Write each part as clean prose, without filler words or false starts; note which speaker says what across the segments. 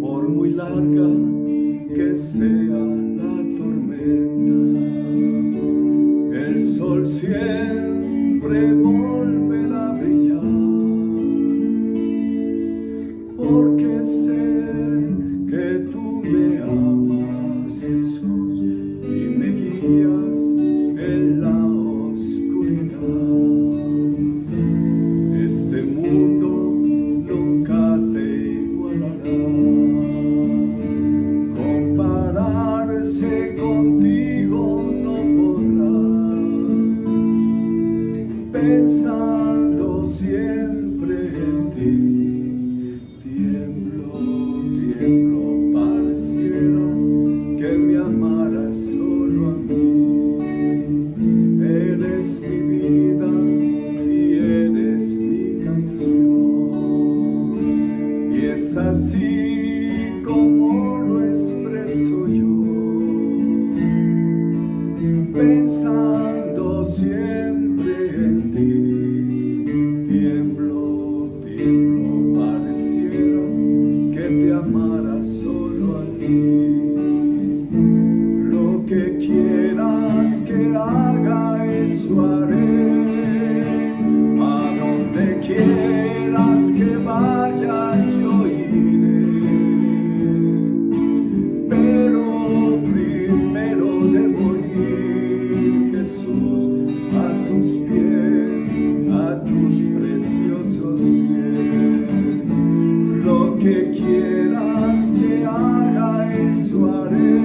Speaker 1: Por muy larga que sea la tormenta, el sol siempre volverá a brillar, porque sé que tú me amas, Jesús, y me guías en la oscuridad. Este mundo nunca te igualará. Compararse contigo no podrá. Pensando siempre en ti, tiemblo, tiemblo, pareciera que me amaras solo a mí. Eres mi vida y eres mi canción, y es así como lo expreso yo, pensando siempre en ti, tiemblo, tiemblo, pareciera que te amara solo a ti. Lo que quieras que haga, eso haré. A donde quieras que vaya, yo iré. Pero primero debo ir, Jesús, a tus pies, a tus preciosos pies. Lo que quieras que haga, eso haré.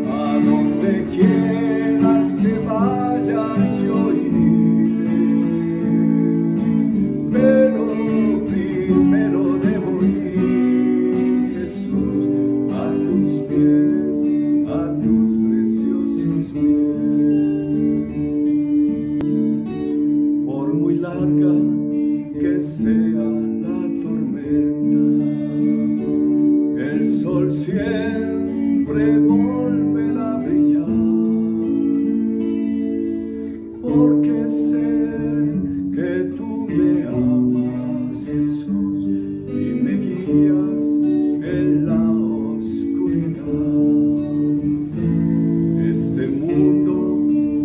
Speaker 1: A donde quieras que vaya, yo iré. Pero primero debo ir, Jesús, a tus pies, a tus preciosos pies. Por muy larga que sea la tormenta, el sol siempre volverá a brillar, porque sé que tú me amas, Jesús, y me guías en la oscuridad. Este mundo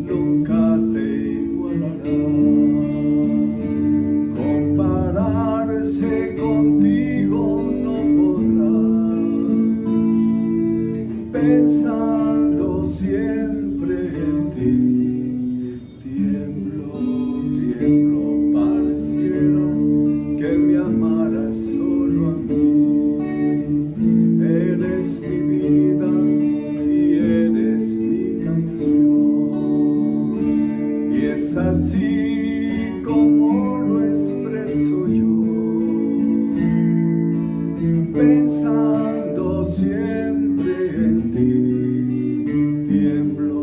Speaker 1: nunca te igualará. Compararse contigo no podrá. Pensando siempre en ti, tiemblo, tiemblo, pareciera que me amaras solo a mí. Eres mi vida y eres mi canción, y es así como lo expreso yo, pensando siempre en ti, tiemblo,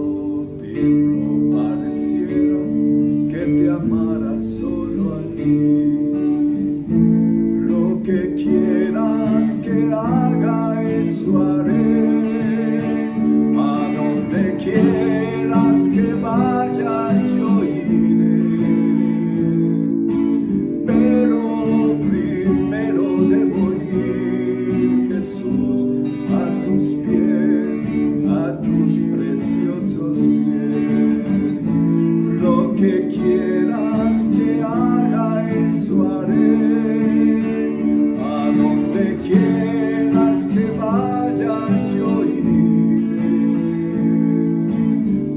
Speaker 1: tiemblo, pareciera que te amara solo a ti. Lo que quieras que haga, eso haré. A donde quieras que vaya, yo iré. Pero primero debo ir, Jesús, a tus pies, a tus preciosos pies. Lo que quieras que haga, eso haré. A donde quieras que vaya, yo iré.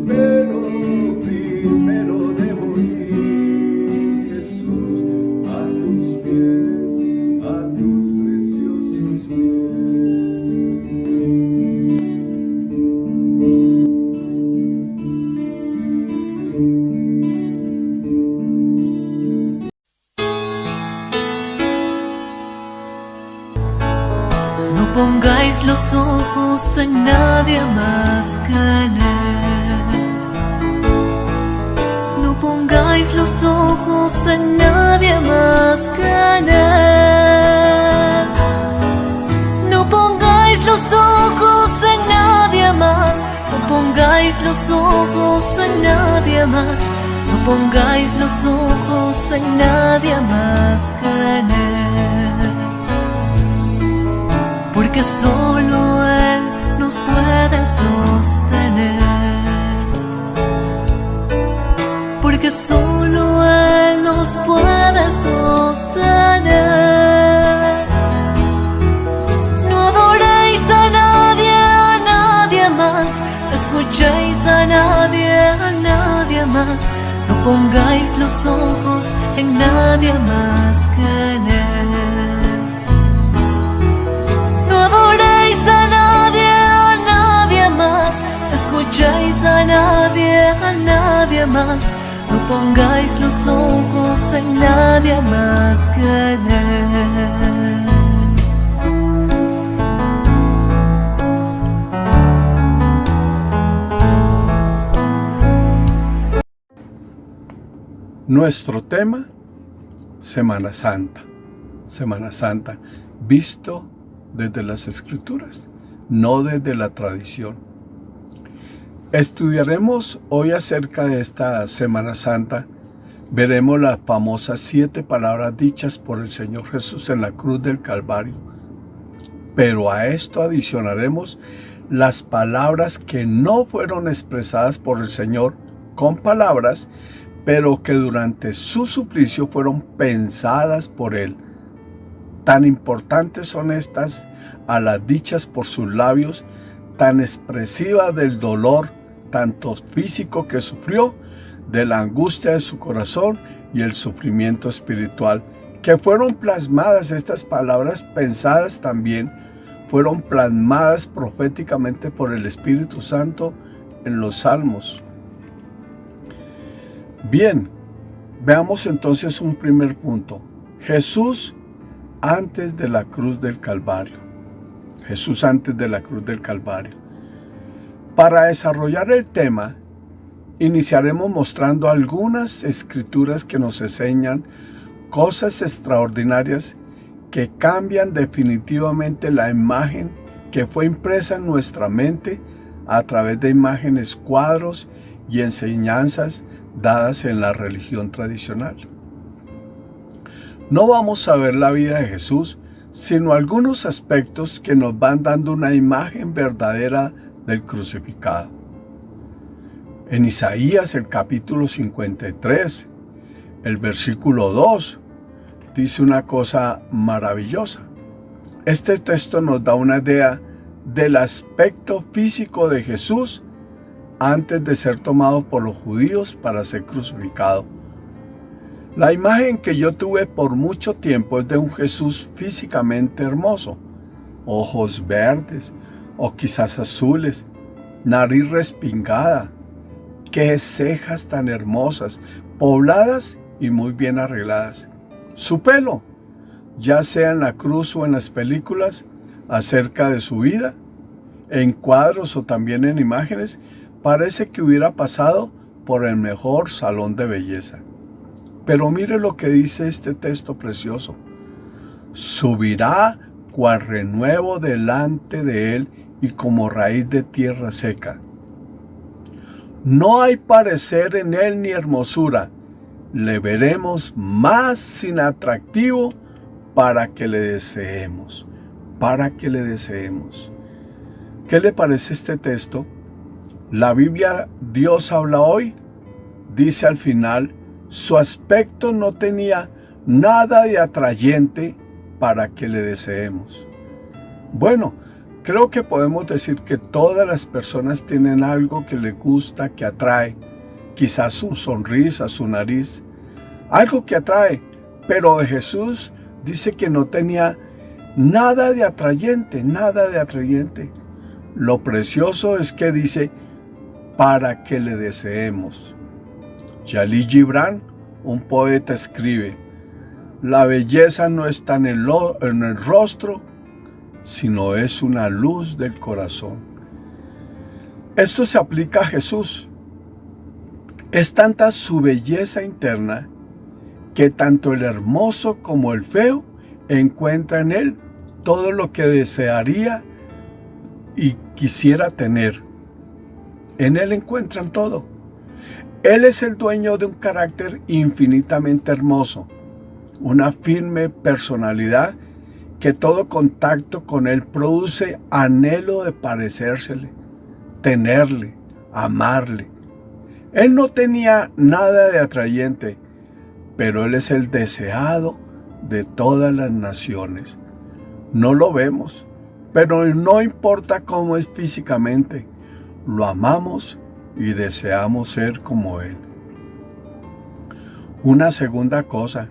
Speaker 1: Pero primero debo ir, Jesús, a tus pies, a tus preciosos pies.
Speaker 2: No pongáis los ojos en nadie más que en Él. No pongáis los ojos en nadie más que en Él. No pongáis los ojos en nadie más. No pongáis los ojos en nadie más. No pongáis los ojos en nadie más que en Él, porque solo Él nos puede sostener, porque solo Él nos puede sostener. No adoréis a nadie más, no escuchéis a nadie más, no pongáis los ojos en nadie más que en Él. No adoréis a nadie más, no escuchéis a nadie más, no pongáis los ojos en nadie más que en Él.
Speaker 3: Nuestro tema, Semana Santa. Semana Santa, visto desde las Escrituras, no desde la tradición. Estudiaremos hoy acerca de esta Semana Santa. Veremos las famosas 7 palabras dichas por el Señor Jesús en la cruz del Calvario. Pero a esto adicionaremos las palabras que no fueron expresadas por el Señor con palabras, pero que durante su suplicio fueron pensadas por Él. Tan importantes son estas a las dichas por sus labios, tan expresivas del dolor, tanto físico que sufrió, de la angustia de su corazón y el sufrimiento espiritual, que fueron plasmadas. Estas palabras pensadas también fueron plasmadas proféticamente por el Espíritu Santo en los Salmos. Bien, veamos entonces un primer punto. Jesús antes de la cruz del Calvario. Jesús antes de la cruz del Calvario. Para desarrollar el tema, iniciaremos mostrando algunas escrituras que nos enseñan cosas extraordinarias que cambian definitivamente la imagen que fue impresa en nuestra mente a través de imágenes, cuadros y enseñanzas dadas en la religión tradicional. No vamos a ver la vida de Jesús, sino algunos aspectos que nos van dando una imagen verdadera del crucificado. En Isaías, el capítulo 53, el versículo 2, dice una cosa maravillosa. Este texto nos da una idea del aspecto físico de Jesús antes de ser tomado por los judíos para ser crucificado. La imagen que yo tuve por mucho tiempo es de un Jesús físicamente hermoso, ojos verdes o quizás azules, nariz respingada, qué cejas tan hermosas, pobladas y muy bien arregladas. Su pelo, ya sea en la cruz o en las películas acerca de su vida, en cuadros o también en imágenes, parece que hubiera pasado por el mejor salón de belleza. Pero mire lo que dice este texto precioso. Subirá cual renuevo delante de él y como raíz de tierra seca. No hay parecer en él ni hermosura. Le veremos más sin atractivo para que le deseemos. Para que le deseemos. ¿Qué le parece este texto? La Biblia, Dios habla hoy, dice al final, su aspecto no tenía nada de atrayente para que le deseemos. Bueno, creo que podemos decir que todas las personas tienen algo que les gusta, que atrae, quizás su sonrisa, su nariz, algo que atrae, pero de Jesús dice que no tenía nada de atrayente, nada de atrayente. Lo precioso es que dice, para que le deseemos. Jalil Gibran, un poeta, escribe, la belleza no está en el rostro, sino es una luz del corazón. Esto se aplica a Jesús. Es tanta su belleza interna que tanto el hermoso como el feo encuentra en él todo lo que desearía y quisiera tener. En él encuentran todo. Él es el dueño de un carácter infinitamente hermoso, una firme personalidad que todo contacto con Él produce anhelo de parecérsele, tenerle, amarle. Él no tenía nada de atrayente, pero Él es el deseado de todas las naciones. No lo vemos, pero no importa cómo es físicamente, lo amamos y deseamos ser como Él. Una segunda cosa,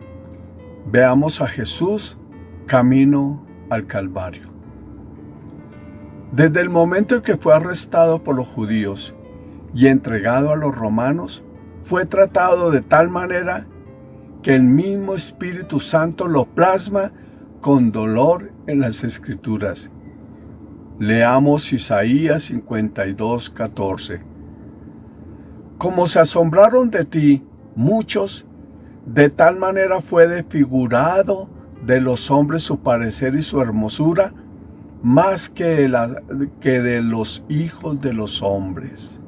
Speaker 3: veamos a Jesús camino al Calvario. Desde el momento en que fue arrestado por los judíos y entregado a los romanos, fue tratado de tal manera que el mismo Espíritu Santo lo plasma con dolor en las Escrituras. Leamos Isaías 52:14. Como se asombraron de ti muchos, de tal manera fue desfigurado de los hombres su parecer y su hermosura, más que de los hijos de los hombres.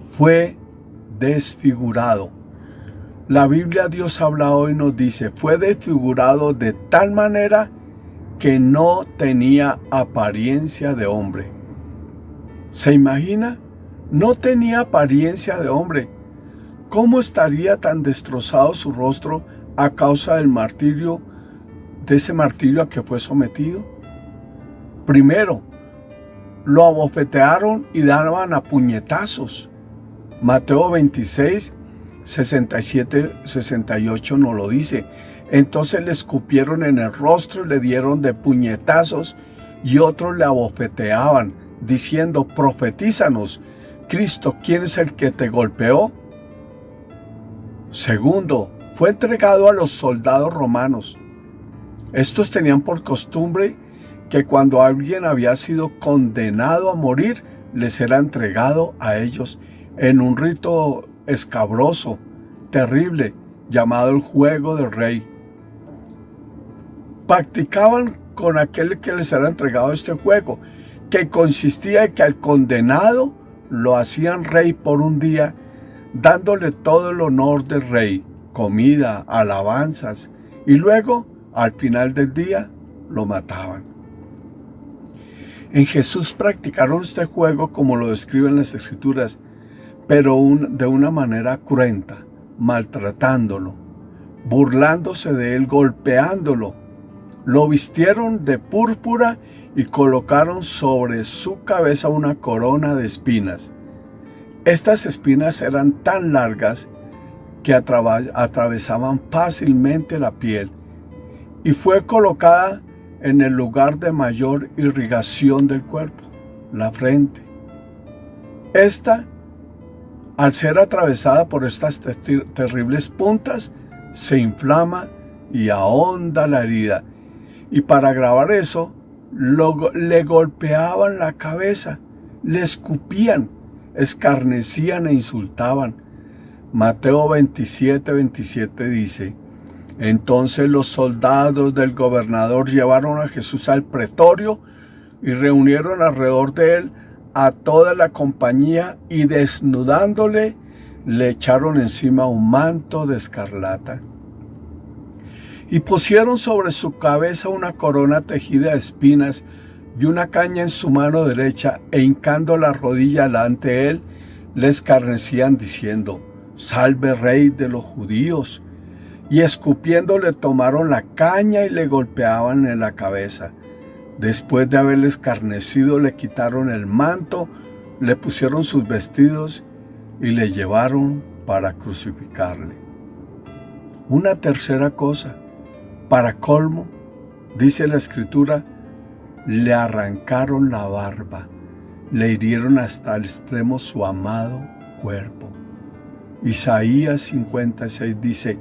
Speaker 3: Fue desfigurado. La Biblia, Dios habla hoy, nos dice, fue desfigurado de tal manera que no tenía apariencia de hombre. ¿Se imagina? No tenía apariencia de hombre. ¿Cómo estaría tan destrozado su rostro a causa del martirio, de ese martirio a que fue sometido? Primero, lo abofetearon y daban a puñetazos. Mateo 26, 67, 68 nos lo dice. Entonces le escupieron en el rostro y le dieron de puñetazos, y otros le abofeteaban, diciendo, profetízanos, Cristo, ¿quién es el que te golpeó? Segundo, fue entregado a los soldados romanos. Estos tenían por costumbre que cuando alguien había sido condenado a morir, les era entregado a ellos en un rito escabroso, terrible, llamado el juego del rey. Practicaban con aquel que les era entregado este juego, que consistía en que al condenado lo hacían rey por un día, dándole todo el honor del rey, comida, alabanzas, y luego, al final del día, lo mataban. En Jesús practicaron este juego como lo describen las Escrituras, pero de una manera cruenta, maltratándolo, burlándose de él, golpeándolo. Lo vistieron de púrpura y colocaron sobre su cabeza una corona de espinas. Estas espinas eran tan largas que atravesaban fácilmente la piel, y fue colocada en el lugar de mayor irrigación del cuerpo, la frente. Esta, al ser atravesada por estas terribles puntas, se inflama y ahonda la herida. Y para agravar eso, le golpeaban la cabeza, le escupían, escarnecían e insultaban. Mateo 27:27 dice, entonces los soldados del gobernador llevaron a Jesús al pretorio y reunieron alrededor de él a toda la compañía, y desnudándole, le echaron encima un manto de escarlata. Y pusieron sobre su cabeza una corona tejida de espinas y una caña en su mano derecha, e hincando la rodilla delante de él, le escarnecían diciendo, salve rey de los judíos. Y escupiéndole tomaron la caña y le golpeaban en la cabeza. Después de haberle escarnecido, le quitaron el manto, le pusieron sus vestidos y le llevaron para crucificarle. Una tercera cosa, para colmo, dice la Escritura, le arrancaron la barba, le hirieron hasta el extremo su amado cuerpo. Isaías 56 dice,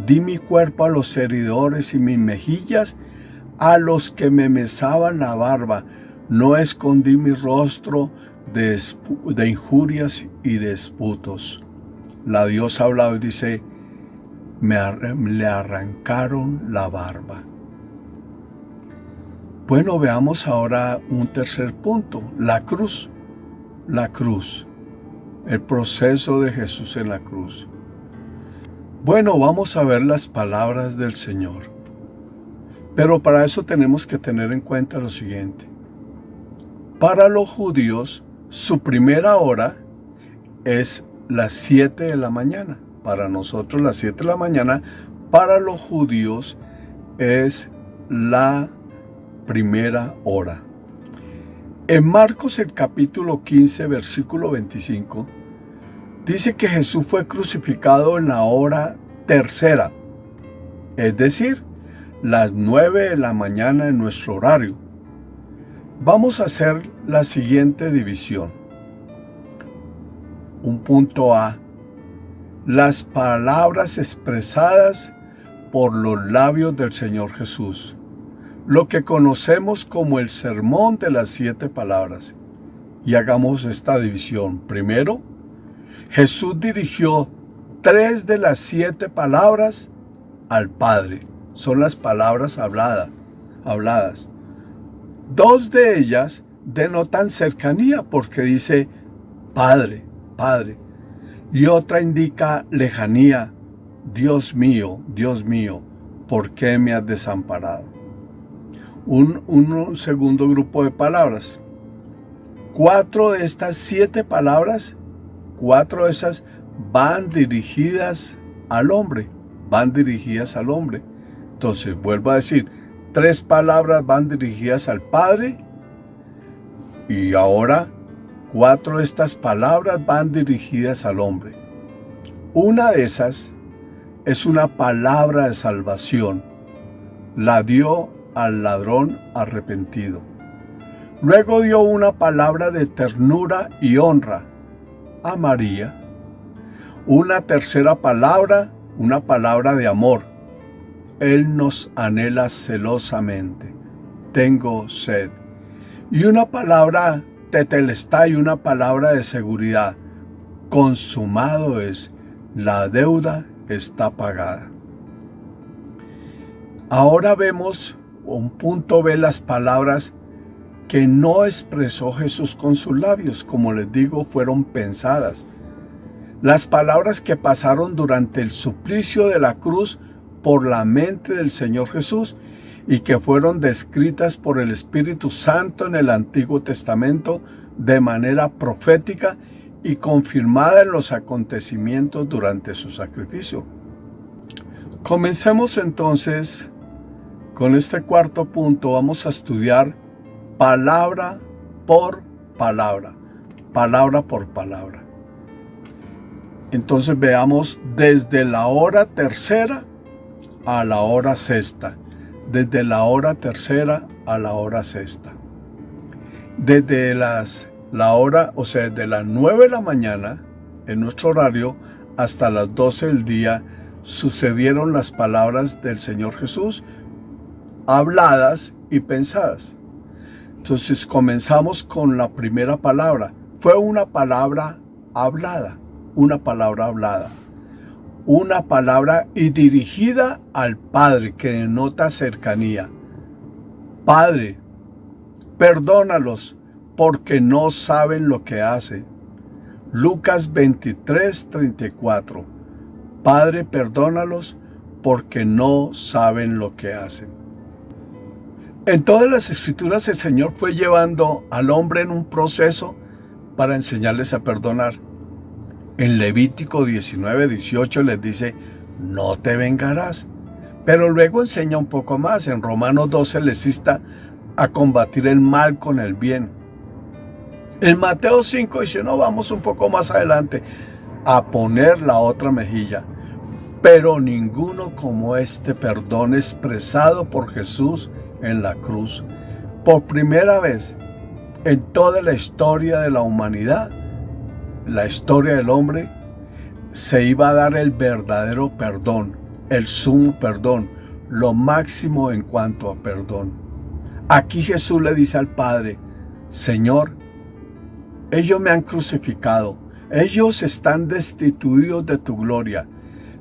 Speaker 3: di mi cuerpo a los heridores y mis mejillas a los que me mesaban la barba. No escondí mi rostro de injurias y de disputos. La diosa habla y dice, le arrancaron la barba. Bueno, veamos ahora un tercer punto, la cruz. La cruz. el proceso de Jesús en la cruz. Bueno, vamos a ver las palabras del Señor. Pero para eso tenemos que tener en cuenta lo siguiente. Para los judíos, su primera hora es las 7 de la mañana. Para nosotros las 7 de la mañana, para los judíos es la primera hora. En Marcos el capítulo 15, versículo 25, dice que Jesús fue crucificado en la hora tercera, es decir, las 9 de la mañana en nuestro horario. Vamos a hacer la siguiente división. Un punto A. Las palabras expresadas por los labios del Señor Jesús, lo que conocemos como el sermón de las 7 palabras. Y hagamos esta división. Primero, Jesús dirigió 3 de las 7 palabras al Padre. Son las palabras habladas. 2 de ellas denotan cercanía porque dice Padre, Padre. Y otra indica lejanía. Dios mío, ¿por qué me has desamparado? Un segundo grupo de palabras. 4 de estas 7 palabras, 4 de esas van dirigidas al hombre. Entonces, vuelvo a decir, 3 palabras van dirigidas al Padre y ahora 4 de estas palabras van dirigidas al hombre. Una de esas es una palabra de salvación. La dio al ladrón arrepentido. Luego dio una palabra de ternura y honra a María. Una tercera palabra, una palabra de amor. Él nos anhela celosamente. Tengo sed. Y una palabra tetelestai, una palabra de seguridad. Consumado es. La deuda está pagada. Ahora vemos un punto B, las palabras que no expresó Jesús con sus labios, como les digo, fueron pensadas. Las palabras que pasaron durante el suplicio de la cruz por la mente del Señor Jesús y que fueron descritas por el Espíritu Santo en el Antiguo Testamento de manera profética y confirmada en los acontecimientos durante su sacrificio. Comencemos entonces con este cuarto punto. Vamos a estudiar palabra por palabra, palabra por palabra. Entonces veamos desde la hora tercera a la hora sexta, desde la hora tercera a la hora sexta. Desde la hora, o sea, desde las 9 de la mañana en nuestro horario hasta las 12 del día sucedieron las palabras del Señor Jesús, habladas y pensadas. Entonces comenzamos con la primera palabra. Fue una palabra hablada, una palabra hablada. Una palabra y dirigida al Padre, que denota cercanía. Padre, perdónalos porque no saben lo que hacen. Lucas 23:34. Padre, perdónalos porque no saben lo que hacen. En todas las Escrituras el Señor fue llevando al hombre en un proceso para enseñarles a perdonar. En Levítico 19:18 les dice, no te vengarás. Pero luego enseña un poco más. En Romanos 12 les insta a combatir el mal con el bien. En Mateo 5 dice, no, vamos un poco más adelante, a poner la otra mejilla. Pero ninguno como este perdón expresado por Jesús en la cruz. Por primera vez en toda la historia de la humanidad, la historia del hombre, se iba a dar el verdadero perdón, el sumo perdón, lo máximo en cuanto a perdón. Aquí Jesús le dice al Padre, Señor, ellos me han crucificado, ellos están destituidos de tu gloria,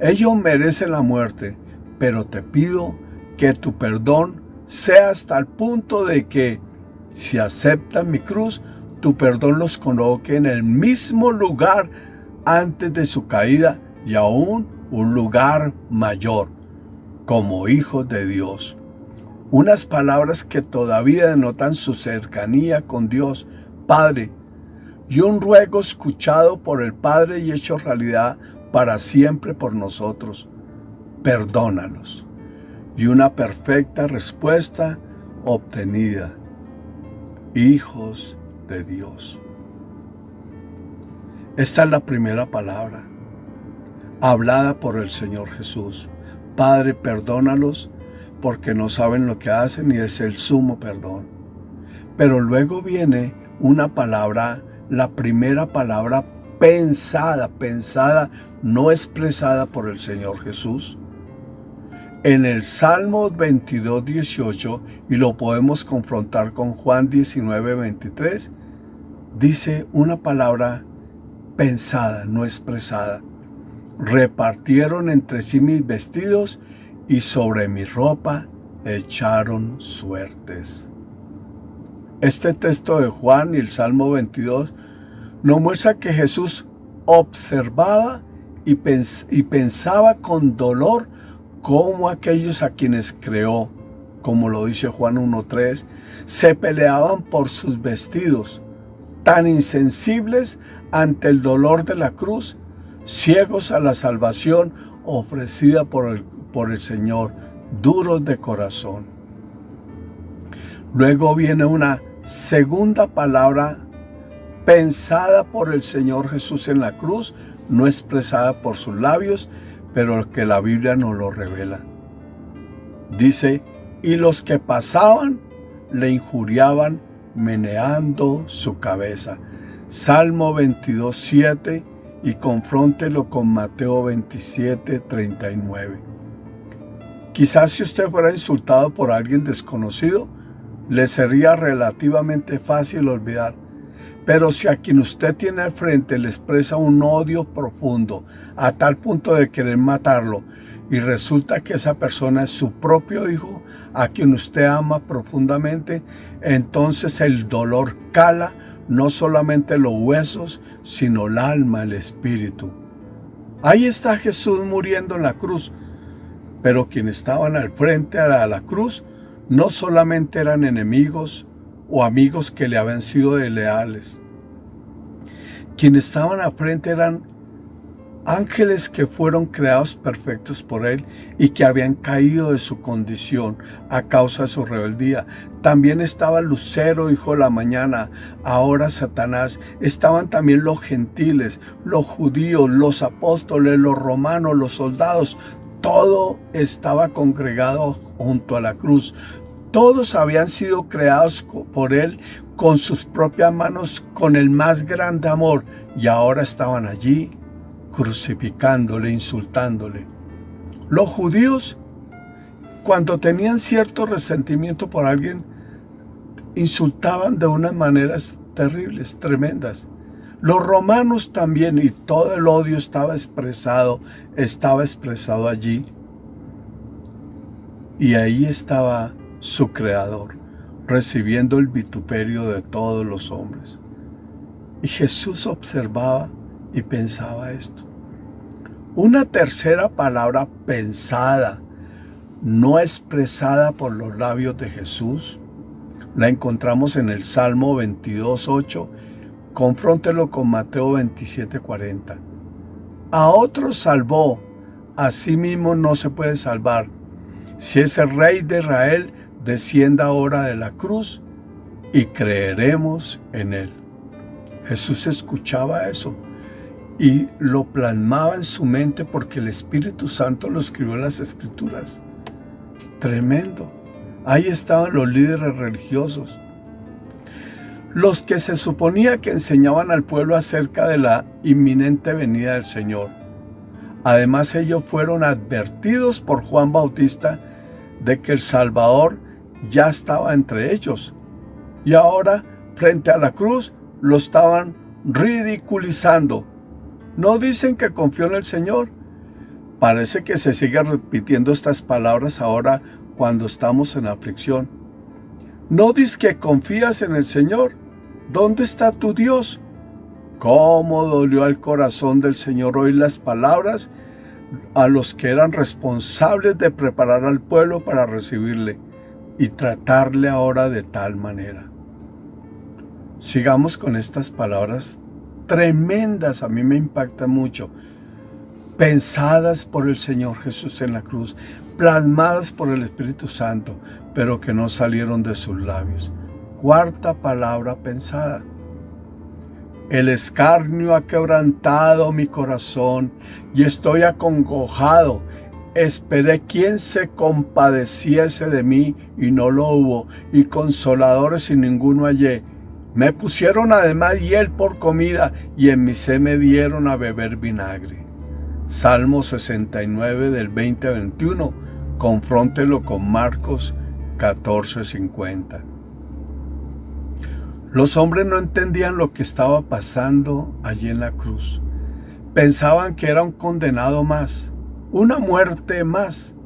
Speaker 3: ellos merecen la muerte, pero te pido que tu perdón sea hasta el punto de que, si aceptan mi cruz, tu perdón los coloque en el mismo lugar antes de su caída y aún un lugar mayor, como hijos de Dios. Unas palabras que todavía denotan su cercanía con Dios, Padre, y un ruego escuchado por el Padre y hecho realidad para siempre por nosotros. Perdónalos. Y una perfecta respuesta obtenida. Hijos de Dios. Esta es la primera palabra hablada por el Señor Jesús. Padre, perdónalos porque no saben lo que hacen, y es el sumo perdón. Pero luego viene una palabra, la primera palabra pensada, no expresada por el Señor Jesús. En el Salmo 22, 18, y lo podemos confrontar con Juan 19, 23, dice una palabra pensada, no expresada. Repartieron entre sí mis vestidos y sobre mi ropa echaron suertes. Este texto de Juan y el Salmo 22 nos muestra que Jesús observaba y pensaba con dolor cómo aquellos a quienes creó, como lo dice Juan 1:3, se peleaban por sus vestidos, tan insensibles ante el dolor de la cruz, ciegos a la salvación ofrecida por el Señor, duros de corazón. Luego viene una segunda palabra pensada por el Señor Jesús en la cruz, no expresada por sus labios, pero que la Biblia nos lo revela. Dice, y los que pasaban le injuriaban meneando su cabeza. Salmo 22, 7, y confróntelo con Mateo 27, 39. Quizás si usted fuera insultado por alguien desconocido, le sería relativamente fácil olvidar. Pero si a quien usted tiene al frente le expresa un odio profundo, a tal punto de querer matarlo, y resulta que esa persona es su propio hijo, a quien usted ama profundamente, entonces el dolor cala no solamente los huesos, sino el alma, el espíritu. Ahí está Jesús muriendo en la cruz, pero quienes estaban al frente a la cruz no solamente eran enemigos o amigos que le habían sido desleales. Quienes estaban al frente eran ángeles que fueron creados perfectos por Él y que habían caído de su condición a causa de su rebeldía. También estaba Lucero, hijo de la mañana, ahora Satanás. Estaban también los gentiles, los judíos, los apóstoles, los romanos, los soldados. Todo estaba congregado junto a la cruz. Todos habían sido creados por Él con sus propias manos, con el más grande amor, y ahora estaban allí crucificándole, insultándole. Los judíos, cuando tenían cierto resentimiento por alguien, insultaban de unas maneras terribles, tremendas. Los romanos también, y todo el odio estaba expresado allí. Y ahí estaba su Creador, recibiendo el vituperio de todos los hombres. Y Jesús observaba y pensaba esto. Una tercera palabra pensada, no expresada por los labios de Jesús, la encontramos en el Salmo 22, 8. Confróntelo con Mateo 27, 40. A otros salvó, a sí mismo no se puede salvar. Si ese Rey de Israel descienda ahora de la cruz, y creeremos en Él. Jesús escuchaba eso y lo plasmaba en su mente porque el Espíritu Santo lo escribió en las Escrituras. Tremendo. Ahí estaban los líderes religiosos, los que se suponía que enseñaban al pueblo acerca de la inminente venida del Señor. Además, ellos fueron advertidos por Juan Bautista de que el Salvador ya estaba entre ellos. Y ahora, frente a la cruz, lo estaban ridiculizando. No dicen que confió en el Señor. Parece que se sigue repitiendo estas palabras ahora cuando estamos en aflicción. No dices que confías en el Señor. ¿Dónde está tu Dios? ¿Cómo dolió al corazón del Señor oír las palabras a los que eran responsables de preparar al pueblo para recibirle y tratarle ahora de tal manera? Sigamos con estas palabras tremendas, a mí me impactan mucho, pensadas por el Señor Jesús en la cruz, plasmadas por el Espíritu Santo, pero que no salieron de sus labios. Cuarta palabra pensada. El escarnio ha quebrantado mi corazón y estoy acongojado. Esperé quien se compadeciese de mí y no lo hubo, y consoladores y ninguno hallé. Me pusieron además hiel por comida y en mi sed me dieron a beber vinagre. Salmo 69 del 20 al 21. Confróntelo con Marcos 14:50. Los hombres no entendían lo que estaba pasando allí en la cruz. Pensaban que era un condenado más, una muerte más.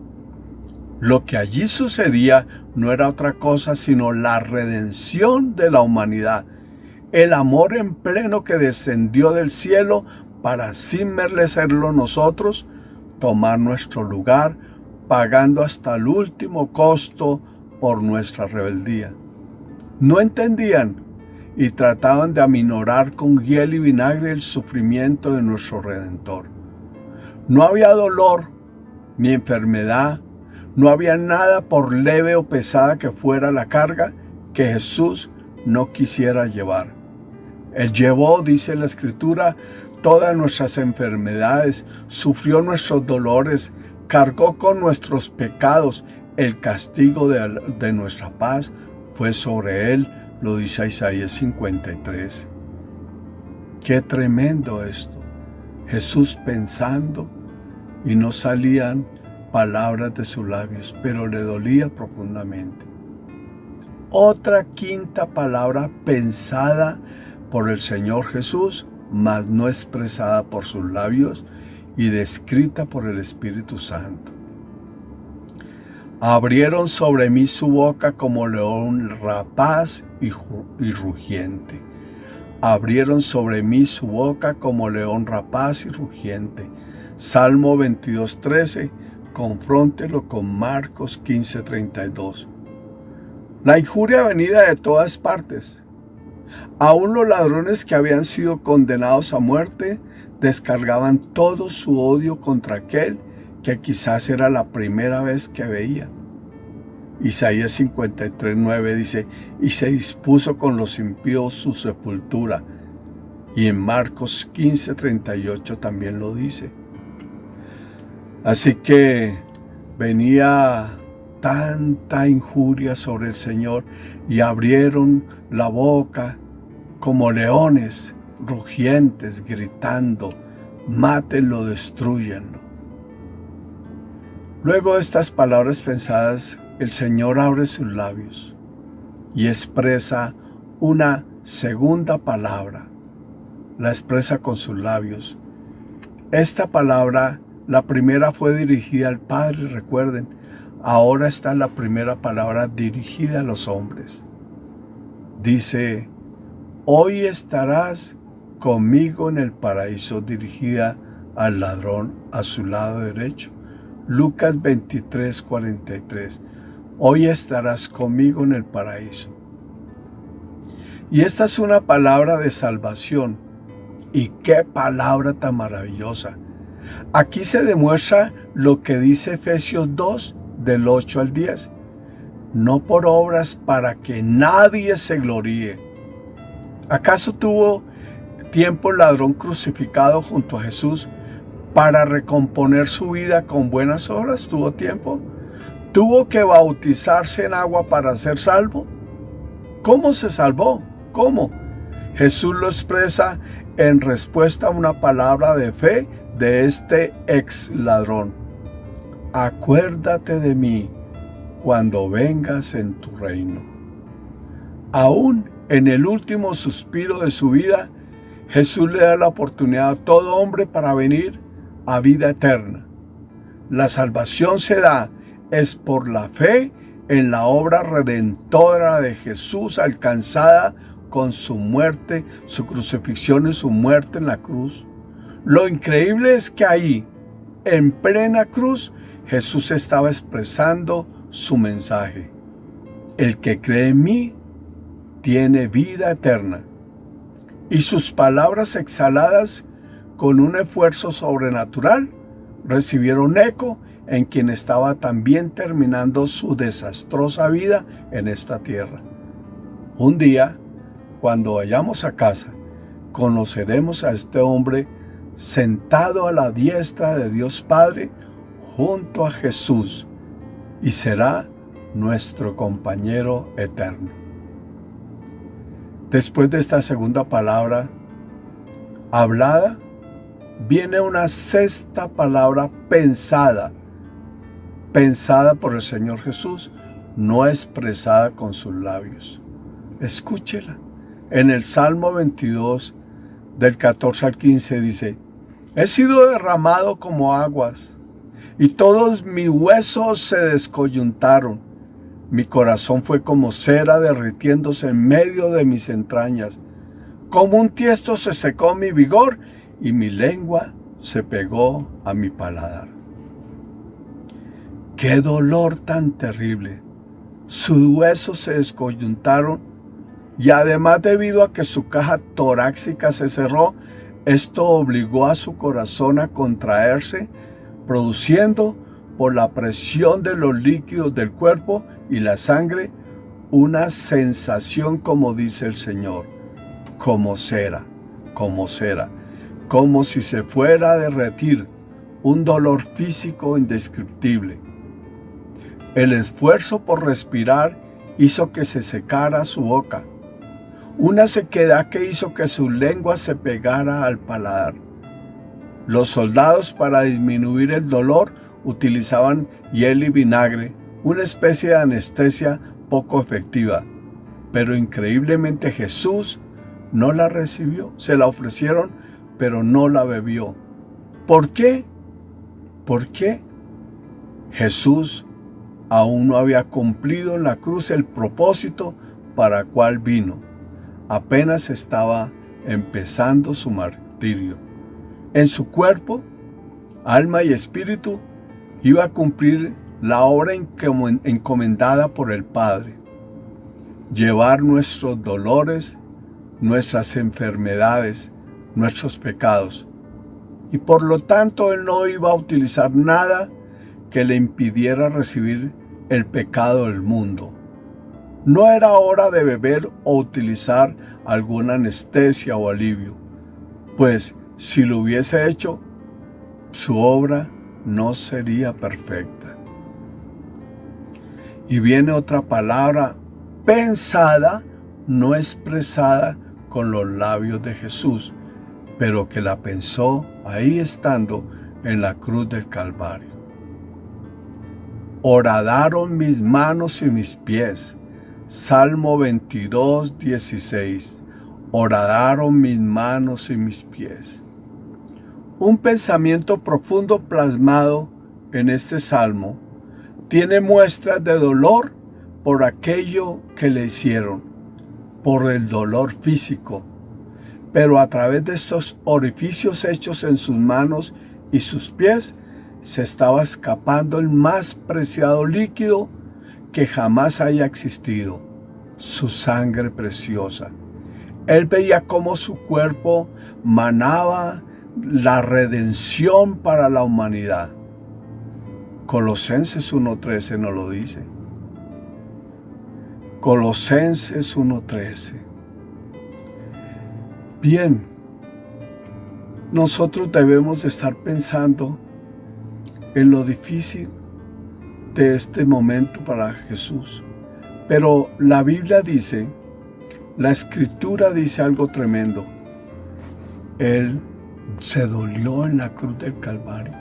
Speaker 3: Lo que allí sucedía no era otra cosa sino la redención de la humanidad, el amor en pleno que descendió del cielo para, sin merecerlo nosotros, tomar nuestro lugar, pagando hasta el último costo por nuestra rebeldía. No entendían y trataban de aminorar con hiel y vinagre el sufrimiento de nuestro Redentor. No había dolor ni enfermedad, no había nada por leve o pesada que fuera la carga que Jesús no quisiera llevar. Él llevó, dice la Escritura, todas nuestras enfermedades, sufrió nuestros dolores, cargó con nuestros pecados. El castigo de nuestra paz fue sobre él, lo dice Isaías 53. Qué tremendo esto. Jesús pensando y no salían palabras de sus labios, pero le dolía profundamente. Otra quinta palabra pensada por el Señor Jesús, mas no expresada por sus labios y descrita por el Espíritu Santo. Abrieron sobre mí su boca como león rapaz y rugiente. Abrieron sobre mí su boca como león rapaz y rugiente. Salmo 22:13, confróntelo con Marcos 15:32. La injuria venida de todas partes. Aún los ladrones que habían sido condenados a muerte descargaban todo su odio contra aquel que quizás era la primera vez que veían. Isaías 53:9 dice, y se dispuso con los impíos su sepultura. Y en Marcos 15:38 también lo dice. Así que venía tanta injuria sobre el Señor y abrieron la boca como leones rugientes, gritando, mátenlo, destrúyanlo. Luego de estas palabras pensadas, el Señor abre sus labios y expresa una segunda palabra. La expresa con sus labios. Esta palabra, la primera fue dirigida al Padre, recuerden. Ahora está la primera palabra dirigida a los hombres. Dice, hoy estarás conmigo en el paraíso, dirigida al ladrón a su lado derecho. Lucas 23:43. Hoy estarás conmigo en el paraíso. Y esta es una palabra de salvación. Y qué palabra tan maravillosa. Aquí se demuestra lo que dice Efesios 2, del 8 al 10. No por obras para que nadie se gloríe. ¿Acaso tuvo tiempo el ladrón crucificado junto a Jesús para recomponer su vida con buenas obras? ¿Tuvo tiempo? ¿Tuvo que bautizarse en agua para ser salvo? ¿Cómo se salvó? ¿Cómo? Jesús lo expresa en respuesta a una palabra de fe de este ex ladrón. Acuérdate de mí cuando vengas en tu reino. Aún en el último suspiro de su vida, Jesús le da la oportunidad a todo hombre para venir a vida eterna. La salvación se da es por la fe en la obra redentora de Jesús alcanzada con su muerte, su crucifixión y su muerte en la cruz. Lo increíble es que ahí, en plena cruz, Jesús estaba expresando su mensaje. El que cree en mí tiene vida eterna. Y sus palabras exhaladas con un esfuerzo sobrenatural recibieron eco en quien estaba también terminando su desastrosa vida en esta tierra. Un día, cuando vayamos a casa, conoceremos a este hombre sentado a la diestra de Dios Padre junto a Jesús y será nuestro compañero eterno. Después de esta segunda palabra hablada, viene una sexta palabra pensada por el Señor Jesús, no expresada con sus labios. Escúchela. En el Salmo 22, del 14 al 15 dice: he sido derramado como aguas, y todos mis huesos se descoyuntaron. Mi corazón fue como cera derritiéndose en medio de mis entrañas. Como un tiesto se secó mi vigor, y mi lengua se pegó a mi paladar. ¡Qué dolor tan terrible! Sus huesos se descoyuntaron, y además, debido a que su caja torácica se cerró, esto obligó a su corazón a contraerse, produciendo, por la presión de los líquidos del cuerpo y la sangre, una sensación, como dice el Señor, como cera, como si se fuera a derretir, un dolor físico indescriptible. El esfuerzo por respirar hizo que se secara su boca, una sequedad que hizo que su lengua se pegara al paladar. Los soldados, para disminuir el dolor, utilizaban hiel y vinagre, una especie de anestesia poco efectiva. Pero increíblemente Jesús no la recibió. Se la ofrecieron, pero no la bebió. ¿Por qué? ¿Por qué? Jesús aún no había cumplido en la cruz el propósito para el cual vino. Apenas estaba empezando su martirio. En su cuerpo, alma y espíritu, iba a cumplir la obra encomendada por el Padre: llevar nuestros dolores, nuestras enfermedades, nuestros pecados. Y por lo tanto, Él no iba a utilizar nada que le impidiera recibir el pecado del mundo. No era hora de beber o utilizar alguna anestesia o alivio, pues si lo hubiese hecho, su obra no sería perfecta. Y viene otra palabra pensada, no expresada con los labios de Jesús, pero que la pensó ahí estando en la cruz del Calvario. Horadaron mis manos y mis pies. Salmo 22, 16. Horadaron mis manos y mis pies. Un pensamiento profundo plasmado en este salmo tiene muestras de dolor por aquello que le hicieron, por el dolor físico, pero a través de estos orificios hechos en sus manos y sus pies se estaba escapando el más preciado líquido que jamás haya existido, su sangre preciosa. Él veía cómo su cuerpo manaba la redención para la humanidad. Colosenses 1:13 nos lo dice. Colosenses 1:13. Bien, nosotros debemos de estar pensando en lo difícil de este momento para Jesús. Pero la Biblia dice, la Escritura dice algo tremendo. Él se dolió en la cruz del Calvario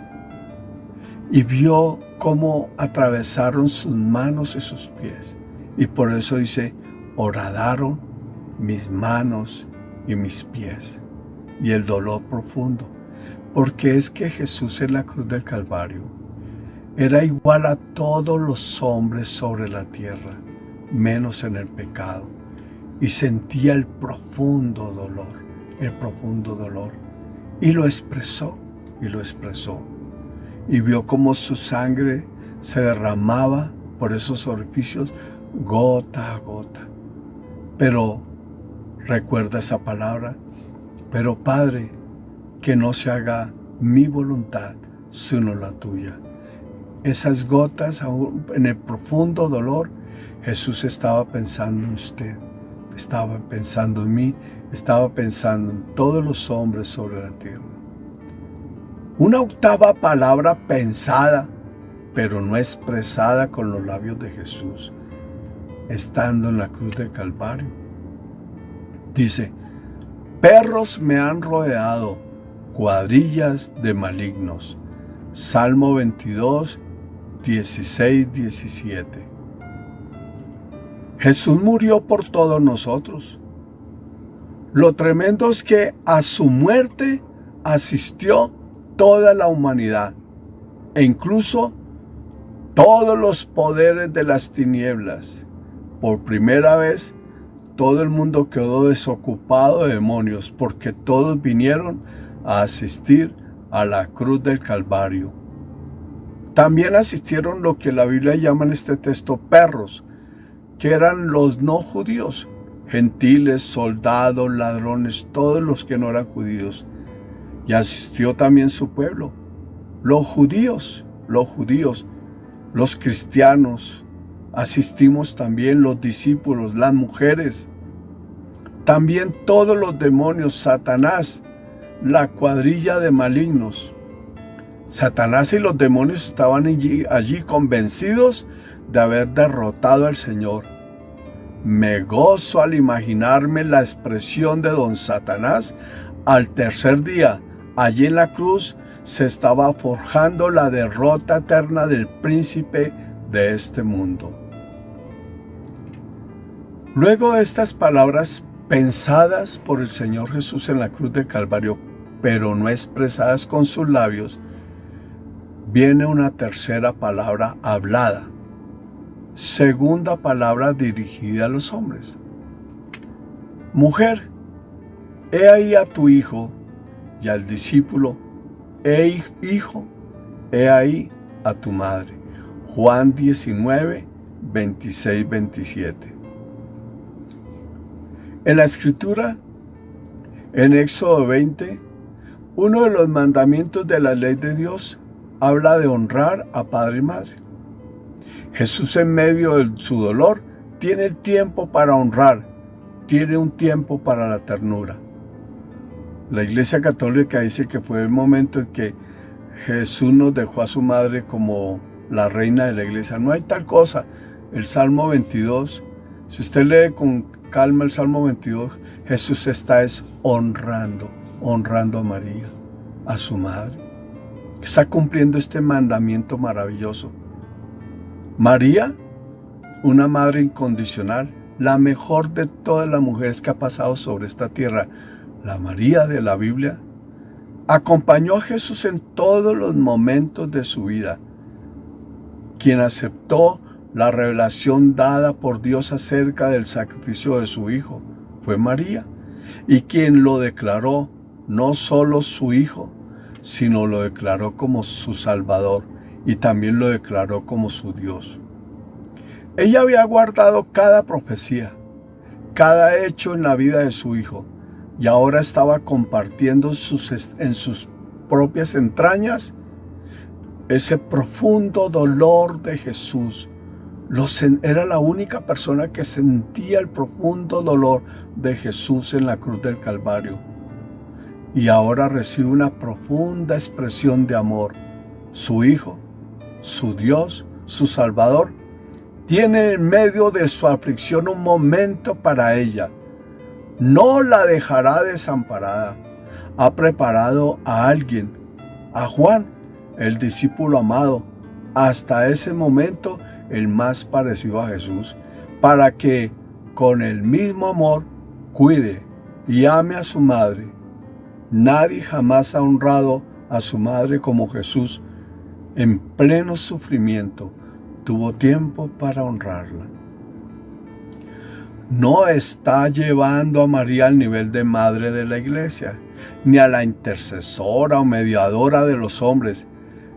Speaker 3: y vio cómo atravesaron sus manos y sus pies. Y por eso dice, horadaron mis manos y mis pies. Y el dolor profundo. Porque es que Jesús en la cruz del Calvario era igual a todos los hombres sobre la tierra, menos en el pecado. y sentía el profundo dolor. Y lo expresó, y vio cómo su sangre se derramaba por esos orificios gota a gota. Pero recuerda esa palabra, pero Padre, que no se haga mi voluntad, sino la tuya. Esas gotas, aún en el profundo dolor, Jesús estaba pensando en usted, estaba pensando en mí, estaba pensando en todos los hombres sobre la tierra. Una octava palabra pensada, pero no expresada con los labios de Jesús, estando en la cruz del Calvario. Dice: perros me han rodeado, cuadrillas de malignos. Salmo 22, 16, 17. Jesús murió por todos nosotros. Lo tremendo es que a su muerte asistió toda la humanidad, e incluso todos los poderes de las tinieblas. Por primera vez, todo el mundo quedó desocupado de demonios, porque todos vinieron a asistir a la cruz del Calvario. También asistieron lo que la Biblia llama en este texto perros, que eran los no judíos, gentiles, soldados, ladrones, todos los que no eran judíos. Y asistió también su pueblo, los judíos, los cristianos. Asistimos también los discípulos, las mujeres, también todos los demonios, Satanás, la cuadrilla de malignos. Satanás y los demonios estaban allí convencidos de haber derrotado al Señor. Me gozo al imaginarme la expresión de don Satanás al tercer día. Allí en la cruz se estaba forjando la derrota eterna del príncipe de este mundo. Luego de estas palabras pensadas por el Señor Jesús en la cruz del Calvario, pero no expresadas con sus labios, viene una tercera palabra hablada, segunda palabra dirigida a los hombres. Mujer, he ahí a tu hijo, y al discípulo, hijo, he ahí a tu madre. Juan 19, 26, 27. En la Escritura, en Éxodo 20, uno de los mandamientos de la ley de Dios habla de honrar a padre y madre. Jesús, en medio de su dolor, tiene el tiempo para honrar, tiene un tiempo para la ternura. La Iglesia Católica dice que fue el momento en que Jesús nos dejó a su madre como la reina de la iglesia. No hay tal cosa. El Salmo 22, si usted lee con calma el Salmo 22, Jesús está honrando a María, a su madre. Está cumpliendo este mandamiento maravilloso. María, una madre incondicional, la mejor de todas las mujeres que ha pasado sobre esta tierra, la María de la Biblia, acompañó a Jesús en todos los momentos de su vida. Quien aceptó la revelación dada por Dios acerca del sacrificio de su Hijo fue María, y quien lo declaró no solo su Hijo, sino lo declaró como su Salvador, y también lo declaró como su Dios. Ella había guardado cada profecía, cada hecho en la vida de su Hijo, y ahora estaba compartiendo en sus propias entrañas ese profundo dolor de Jesús. Era la única persona que sentía el profundo dolor de Jesús en la cruz del Calvario. Y ahora recibe una profunda expresión de amor. Su Hijo, su Dios, su Salvador, tiene en medio de su aflicción un momento para ella. No la dejará desamparada. Ha preparado a alguien, a Juan, el discípulo amado, hasta ese momento el más parecido a Jesús, para que con el mismo amor cuide y ame a su madre. Nadie jamás ha honrado a su madre como Jesús. En pleno sufrimiento tuvo tiempo para honrarla. no está llevando a María al nivel de madre de la iglesia, ni a la intercesora o mediadora de los hombres.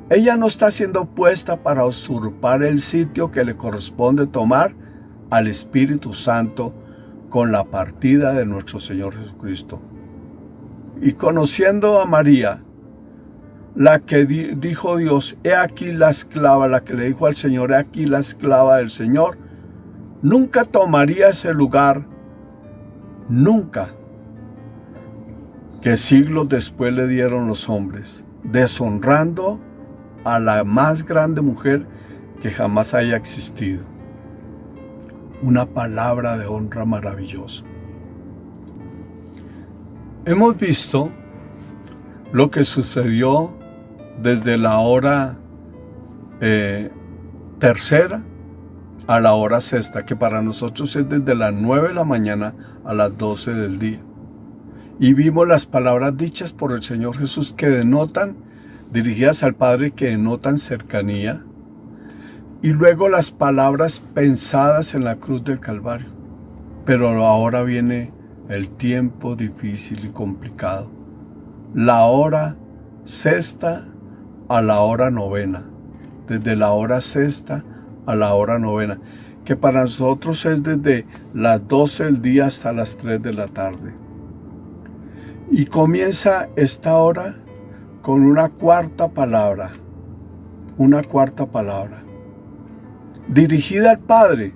Speaker 3: Ella no está siendo puesta para usurpar el sitio que le corresponde tomar al Espíritu Santo con la partida de nuestro Señor Jesucristo. Y conociendo a María, la que dijo Dios, he aquí la esclava, la que le dijo al Señor, he aquí la esclava del Señor, nunca tomaría ese lugar, nunca, que siglos después le dieron los hombres, deshonrando a la más grande mujer que jamás haya existido. Una palabra de honra maravillosa. Hemos visto lo que sucedió desde la hora tercera a la hora sexta, que para nosotros es desde las 9 de la mañana a las 12 del día. Y vimos las palabras dichas por el Señor Jesús que denotan, dirigidas al Padre, que denotan cercanía. Y luego las palabras pensadas en la cruz del Calvario. Pero ahora viene el tiempo difícil y complicado. La hora sexta a la hora novena. Desde la hora sexta a la hora novena. Que para nosotros es desde las 12 del día hasta las 3 de la tarde. Y comienza esta hora con una cuarta palabra. Una cuarta palabra. Dirigida al Padre,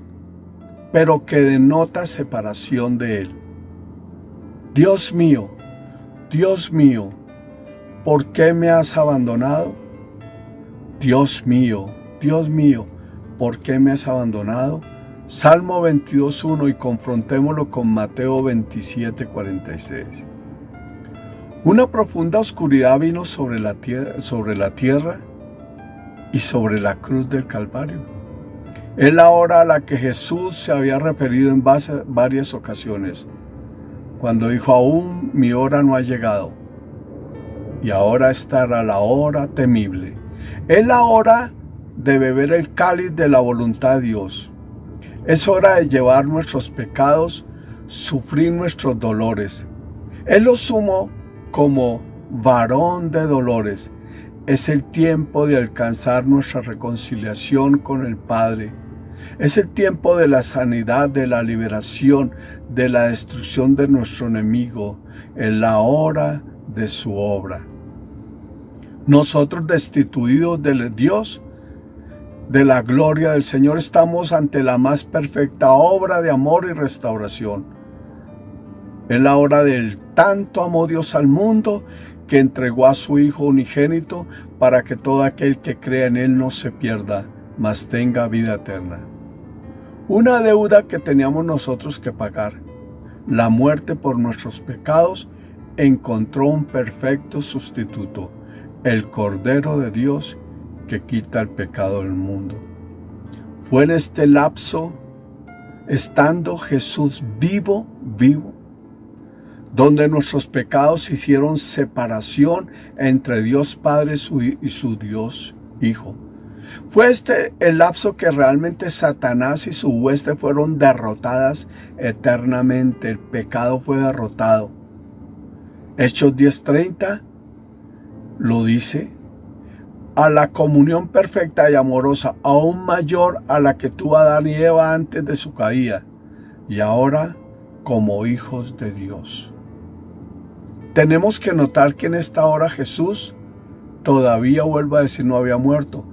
Speaker 3: pero que denota separación de Él. Dios mío, ¿por qué me has abandonado? Dios mío, ¿por qué me has abandonado? Salmo 22:1 y confrontémoslo con Mateo 27:46. Una profunda oscuridad vino sobre la tierra y sobre la cruz del Calvario. Es la hora a la que Jesús se había referido en varias ocasiones, cuando dijo, aún mi hora no ha llegado, y ahora estará la hora temible. Es la hora de beber el cáliz de la voluntad de Dios. Es hora de llevar nuestros pecados, sufrir nuestros dolores. Él lo sumó como varón de dolores. Es el tiempo de alcanzar nuestra reconciliación con el Padre. Es el tiempo de la sanidad, de la liberación, de la destrucción de nuestro enemigo. Es la hora de su obra. Nosotros, destituidos de Dios, de la gloria del Señor, estamos ante la más perfecta obra de amor y restauración. Es la hora del tanto amó Dios al mundo, que entregó a su Hijo unigénito para que todo aquel que crea en Él no se pierda, mas tenga vida eterna. Una deuda que teníamos nosotros que pagar, la muerte por nuestros pecados, encontró un perfecto sustituto, el Cordero de Dios que quita el pecado del mundo. Fue en este lapso, estando Jesús vivo, donde nuestros pecados hicieron separación entre Dios Padre y su Dios Hijo. Fue este el lapso que realmente Satanás y su hueste fueron derrotadas eternamente. El pecado fue derrotado. Hechos 10:30 lo dice. A la comunión perfecta y amorosa, aún mayor a la que tuvo Adán y Eva antes de su caída, y ahora como hijos de Dios. Tenemos que notar que en esta hora Jesús todavía, vuelvo a decir, no había muerto,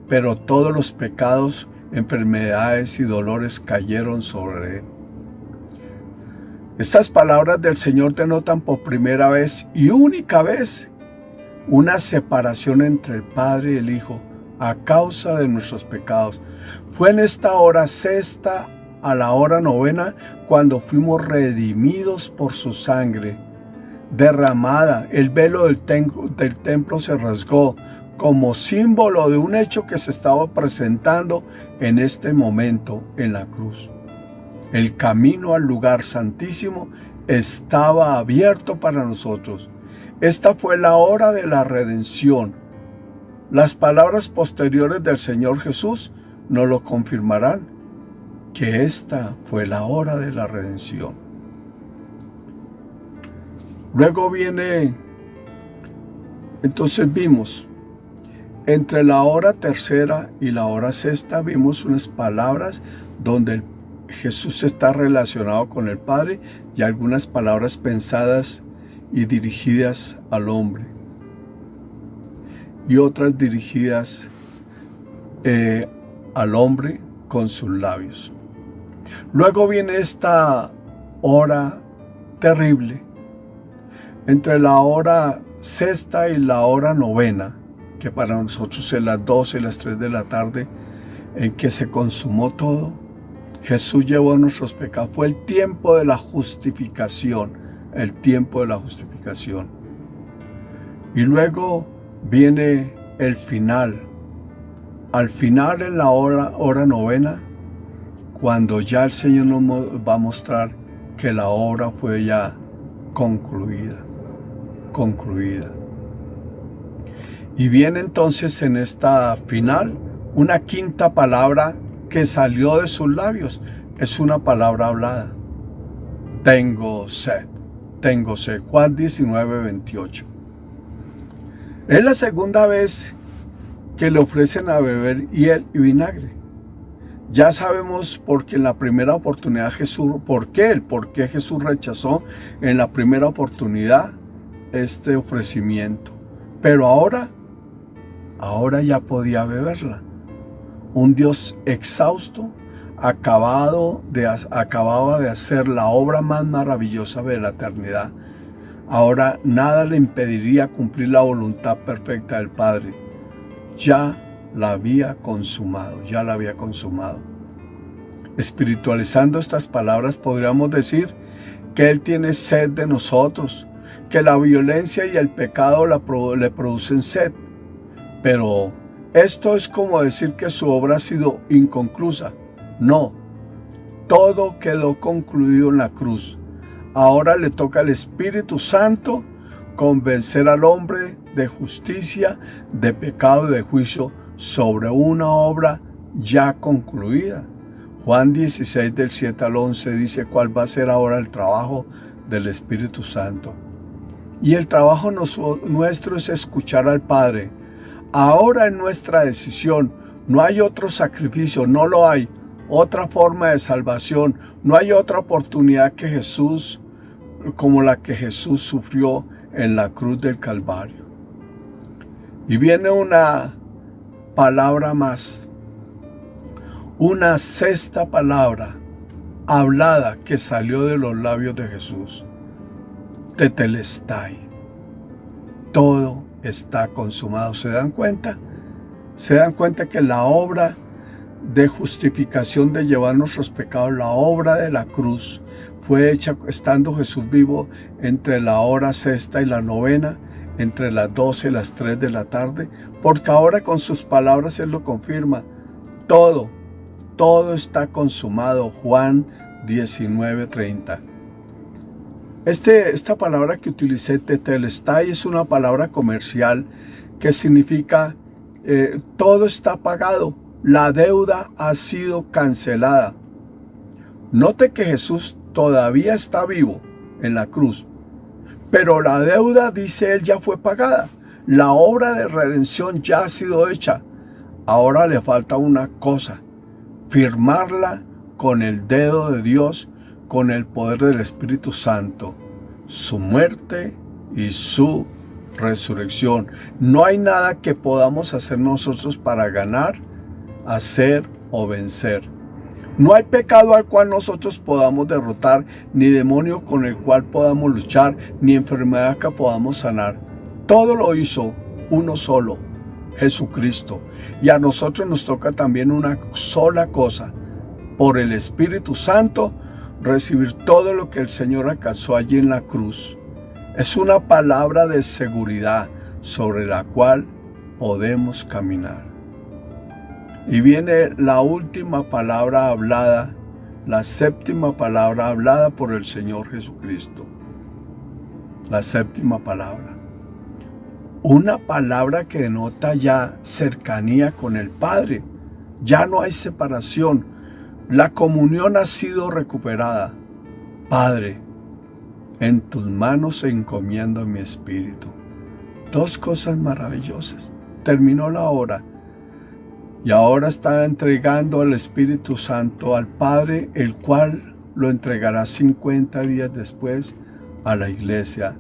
Speaker 3: pero todos los pecados, enfermedades y dolores cayeron sobre él. Estas palabras del Señor denotan por primera vez y única vez una separación entre el Padre y el Hijo a causa de nuestros pecados. Fue en esta hora sexta a la hora novena cuando fuimos redimidos por su sangre derramada. El velo del templo se rasgó como símbolo de un hecho que se estaba presentando en este momento en la cruz. El camino al lugar santísimo estaba abierto para nosotros. Esta fue la hora de la redención. Las palabras posteriores del Señor Jesús nos lo confirmarán. que esta fue la hora de la redención. Luego viene, entonces vimos, entre la hora tercera y la hora sexta vimos unas palabras donde Jesús está relacionado con el Padre y algunas palabras pensadas y dirigidas al hombre y otras dirigidas al hombre con sus labios. Luego viene esta hora terrible, entre la hora sexta y la hora novena, que para nosotros es las 12 y las 3 de la tarde, en que se consumó todo. Jesús llevó nuestros pecados. Fue el tiempo de la justificación, el tiempo de la justificación. Y luego viene el final. Al final, en la hora novena, cuando ya el Señor nos va a mostrar que la obra fue ya concluida. Y viene entonces en esta final una quinta palabra que salió de sus labios. Es una palabra hablada. Tengo sed. Juan 19:28. Es la segunda vez que le ofrecen a beber hiel y vinagre. Ya sabemos porque en la primera oportunidad por qué Jesús rechazó en la primera oportunidad este ofrecimiento. Pero ahora ya podía beberla. Un Dios exhausto acababa de hacer la obra más maravillosa de la eternidad. Ahora nada le impediría cumplir la voluntad perfecta del Padre. Ya la había consumado. Espiritualizando estas palabras, podríamos decir que Él tiene sed de nosotros, que la violencia y el pecado le producen sed. Pero esto es como decir que su obra ha sido inconclusa. No, todo quedó concluido en la cruz. Ahora le toca al Espíritu Santo convencer al hombre de justicia, de pecado y de juicio sobre una obra ya concluida. Juan 16 del 7 al 11 dice cuál va a ser ahora el trabajo del Espíritu Santo. Y el trabajo nuestro es escuchar al Padre. Ahora en nuestra decisión no hay otro sacrificio, no lo hay, otra forma de salvación, no hay otra oportunidad que Jesús, como la que Jesús sufrió en la cruz del Calvario. Y viene una palabra más, una sexta palabra hablada que salió de los labios de Jesús. Tetelestai. Todo está consumado. ¿Se dan cuenta? ¿Se dan cuenta que la obra de justificación, de llevar nuestros pecados, la obra de la cruz, fue hecha estando Jesús vivo entre la hora sexta y la novena, entre las 12 y las 3 de la tarde? Porque ahora con sus palabras Él lo confirma. Todo está consumado. Juan 19:30. Esta palabra que utilicé, tetelestai, es una palabra comercial que significa todo está pagado, la deuda ha sido cancelada. Note que Jesús todavía está vivo en la cruz, pero la deuda, dice él, ya fue pagada. La obra de redención ya ha sido hecha. Ahora le falta una cosa: firmarla con el dedo de Dios, con el poder del Espíritu Santo, su muerte y su resurrección. No hay nada que podamos hacer nosotros para ganar, hacer o vencer. No hay pecado al cual nosotros podamos derrotar, ni demonio con el cual podamos luchar, ni enfermedad que podamos sanar. Todo lo hizo uno solo, Jesucristo. Y a nosotros nos toca también una sola cosa: por el Espíritu Santo, recibir todo lo que el Señor alcanzó allí en la cruz. Es una palabra de seguridad sobre la cual podemos caminar. Y viene la última palabra hablada, la séptima palabra hablada por el Señor Jesucristo. La séptima palabra. Una palabra que denota ya cercanía con el Padre. Ya no hay separación. La comunión ha sido recuperada. Padre, en tus manos encomiendo mi espíritu. Dos cosas maravillosas. Terminó la hora y ahora está entregando al Espíritu Santo al Padre, el cual lo entregará 50 días después a la iglesia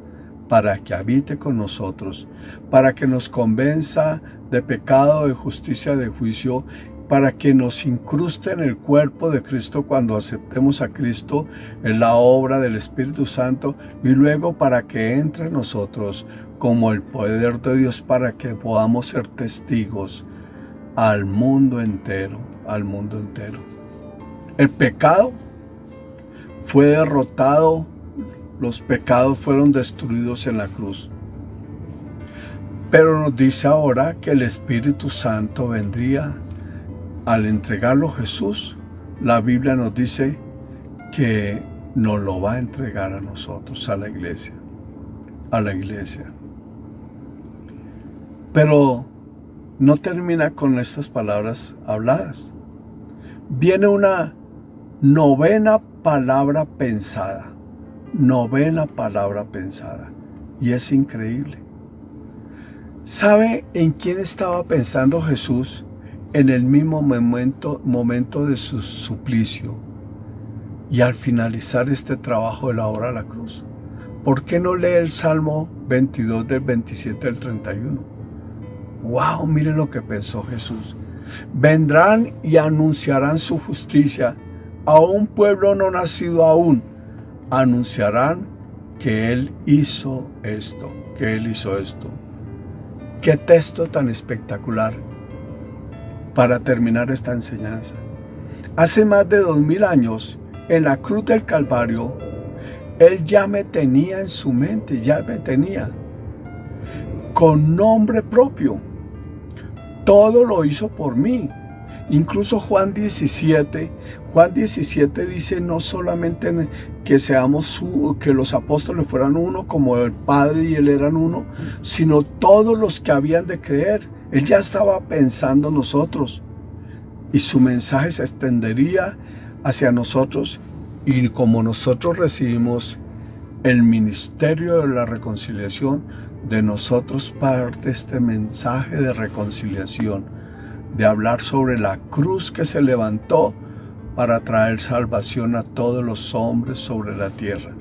Speaker 3: para que habite con nosotros, para que nos convenza de pecado, de justicia, de juicio, para que nos incruste en el cuerpo de Cristo cuando aceptemos a Cristo en la obra del Espíritu Santo, y luego para que entre en nosotros como el poder de Dios para que podamos ser testigos al mundo entero, al mundo entero. El pecado fue derrotado, los pecados fueron destruidos en la cruz. Pero nos dice ahora que el Espíritu Santo vendría. Al entregarlo Jesús, la Biblia nos dice que nos lo va a entregar a nosotros, a la iglesia. A la iglesia. Pero no termina con estas palabras habladas. Viene una novena palabra pensada. Novena palabra pensada. Y es increíble. ¿Sabe en quién estaba pensando Jesús en el mismo momento de su suplicio y al finalizar este trabajo de la obra de la cruz? ¿Por qué no lee el Salmo 22 del 27 al 31? ¡Wow! Mire lo que pensó Jesús. Vendrán y anunciarán su justicia a un pueblo no nacido aún. Anunciarán que Él hizo esto, que Él hizo esto. ¡Qué texto tan espectacular! Para terminar esta enseñanza. Hace más de 2000 años, en la cruz del Calvario, Él ya me tenía en su mente, ya me tenía, con nombre propio. Todo lo hizo por mí. Incluso Juan 17 dice no solamente que los apóstoles fueran uno, como el Padre y Él eran uno, sino todos los que habían de creer. Él ya estaba pensando en nosotros y su mensaje se extendería hacia nosotros, y como nosotros recibimos el ministerio de la reconciliación, de nosotros parte este mensaje de reconciliación, de hablar sobre la cruz que se levantó para traer salvación a todos los hombres sobre la tierra.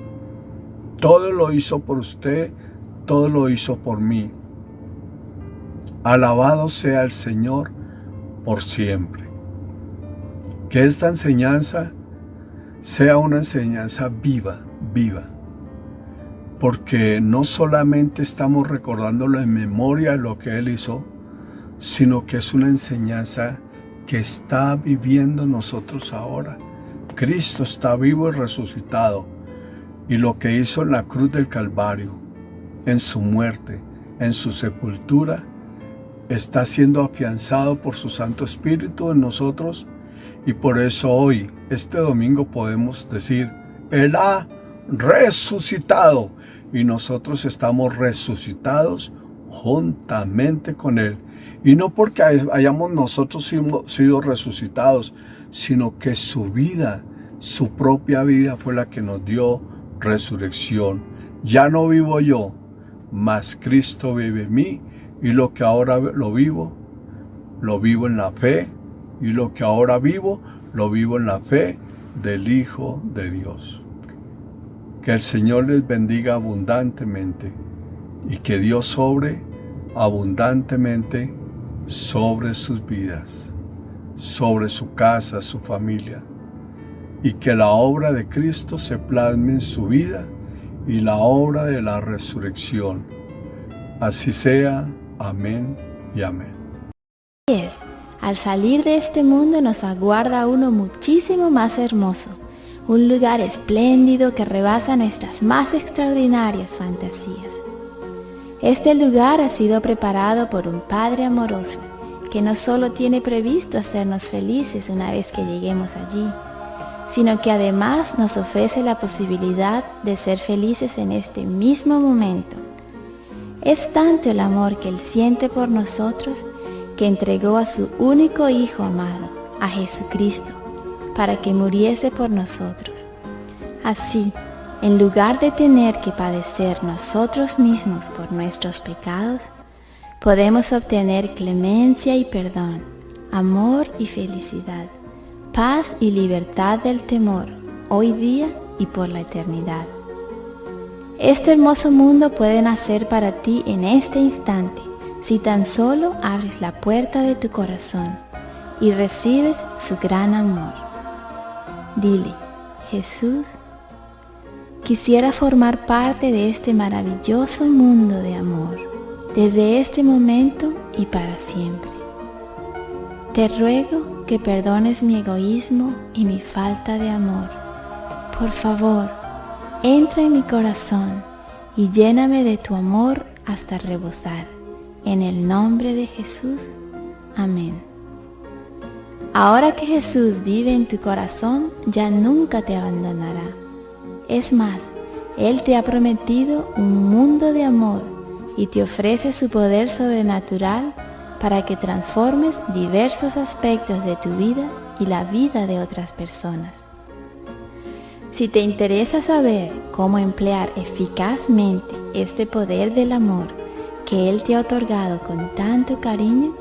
Speaker 3: Todo lo hizo por usted, todo lo hizo por mí. Alabado sea el Señor por siempre. Que esta enseñanza sea una enseñanza viva, porque no solamente estamos recordándolo en memoria de lo que Él hizo, sino que es una enseñanza que está viviendo nosotros ahora. Cristo está vivo y resucitado, y lo que hizo en la cruz del Calvario, en su muerte, en su sepultura, está siendo afianzado por su Santo Espíritu en nosotros, y por eso hoy, este domingo, podemos decir, Él ha resucitado, y nosotros estamos resucitados juntamente con Él. Y no porque hayamos nosotros sido resucitados, sino que su vida, su propia vida fue la que nos dio resurrección. Ya no vivo yo, mas Cristo vive en mí, y lo que ahora lo vivo en la fe, y lo que ahora vivo, lo vivo en la fe del Hijo de Dios. Que el Señor les bendiga abundantemente, y que Dios sobre abundantemente sobre sus vidas, sobre su casa, su familia, y que la obra de Cristo se plasme en su vida y la obra de la resurrección. Así sea. Amén y amén.
Speaker 4: Al salir de este mundo nos aguarda uno muchísimo más hermoso, un lugar espléndido que rebasa nuestras más extraordinarias fantasías. Este lugar ha sido preparado por un Padre amoroso, que no solo tiene previsto hacernos felices una vez que lleguemos allí, sino que además nos ofrece la posibilidad de ser felices en este mismo momento. Es tanto el amor que Él siente por nosotros, que entregó a su único Hijo amado, a Jesucristo, para que muriese por nosotros. Así, en lugar de tener que padecer nosotros mismos por nuestros pecados, podemos obtener clemencia y perdón, amor y felicidad, paz y libertad del temor, hoy día y por la eternidad. Este hermoso mundo puede nacer para ti en este instante, si tan solo abres la puerta de tu corazón y recibes su gran amor. Dile: Jesús, quisiera formar parte de este maravilloso mundo de amor, desde este momento y para siempre. Te ruego que perdones mi egoísmo y mi falta de amor. Por favor, entra en mi corazón y lléname de tu amor hasta rebosar. En el nombre de Jesús. Amén. Ahora que Jesús vive en tu corazón, ya nunca te abandonará. Es más, Él te ha prometido un mundo de amor y te ofrece su poder sobrenatural para que transformes diversos aspectos de tu vida y la vida de otras personas. Si te interesa saber cómo emplear eficazmente este poder del amor que Él te ha otorgado con tanto cariño,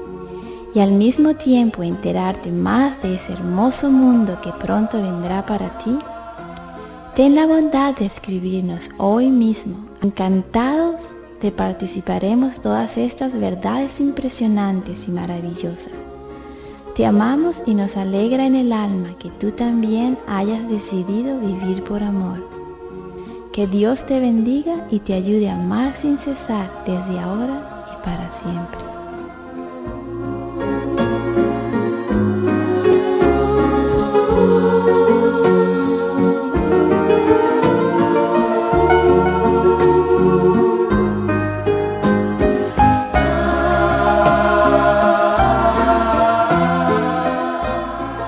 Speaker 4: y al mismo tiempo enterarte más de ese hermoso mundo que pronto vendrá para ti, ten la bondad de escribirnos hoy mismo. Encantados te participaremos todas estas verdades impresionantes y maravillosas. Te amamos y nos alegra en el alma que tú también hayas decidido vivir por amor. Que Dios te bendiga y te ayude a amar sin cesar desde ahora y para siempre.